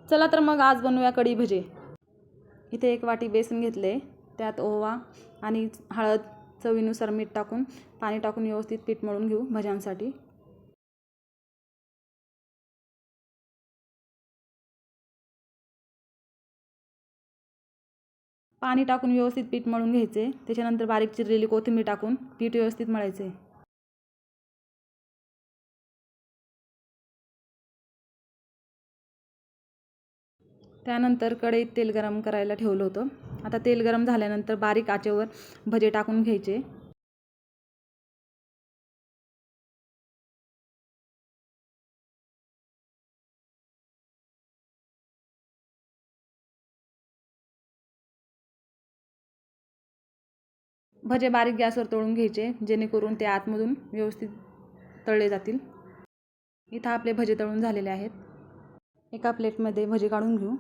चला तर मग आज बनवूया कढी भजे। इथे 1 वाटी बेसन घेतले, त्यात ओवा आणि हळद, चवीनुसार मीठ टाकून पाणी टाकून व्यवस्थित पीठ मळून घेऊ भज्यांसाठी। पाणी टाकून व्यवस्थित पीठ मळून घ्यायचे। त्याच्यानंतर बारीक चिरलेली कोथिंबीर टाकून पीठ व्यवस्थित मळायचे। त्यानंतर कढईत तेल गरम करायला ठेवलं होतं। आता तेल गरम झाल्यानंतर बारीक आचेवर भजे टाकून घ्यायचे। भजे बारीक गॅसवर तळून घ्यायचे, जेणेकरून ते आतमधून व्यवस्थित तळले जातील। इथं आपले भजे तळून झालेले आहेत। एका प्लेटमध्ये भजे काढून घेऊ।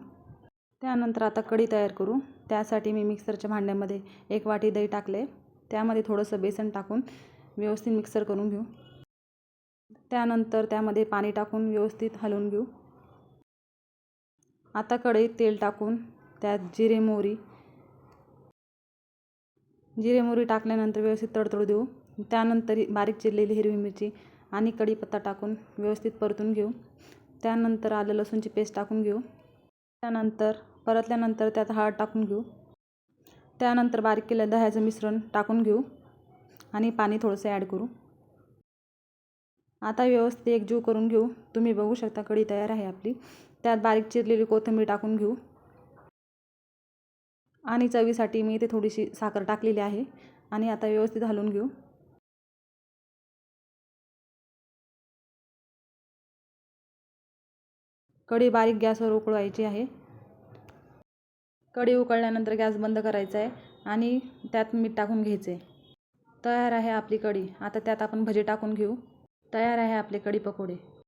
त्यानंतर आता कढी तयार करू। त्यासाठी मी मिक्सरच्या भांड्यामध्ये 1 वाटी दही टाकले, त्यामध्ये थोडंसं बेसन टाकून व्यवस्थित मिक्सर करून घेऊ। त्यानंतर त्यामध्ये पाणी टाकून व्यवस्थित हलवून घेऊ। आता कढईत तेल टाकून त्यात जिरे मोहरी टाकल्यानंतर व्यवस्थित तडतडू देऊ। त्यानंतर बारीक चिरलेली हिरवी मिरची आणि कढीपत्ता टाकून व्यवस्थित परतून घेऊ। त्यानंतर आलं लसूणची पेस्ट टाकून घेऊ। त्यानंतर परतल्यानंतर त्यात हळद टाकून घेऊ। त्यानंतर बारीक केलेलं दह्याचं मिश्रण टाकून घेऊ आणि पाणी थोडंसं ॲड करू। आता व्यवस्थित एकजीव करून घेऊ। तुम्ही बघू शकता कढी तयार आहे आपली। त्यात बारीक चिरलेली कोथिंबीर टाकून घेऊ आणि चवीसाठी मी इथे थोडीशी साखर टाकलेली आहे आणि आता व्यवस्थित हलवून घेऊ। कढी बारीक गॅसवर उकळवायची आहे। कढी उकळल्यानंतर गॅस बंद करायचा आहे आणि त्यात मीठ टाकून घ्यायचे। तयार आहे आपली कढी। आता त्यात आपण भजे टाकून घेऊ। तयार आहे आपले कढी पकोडे।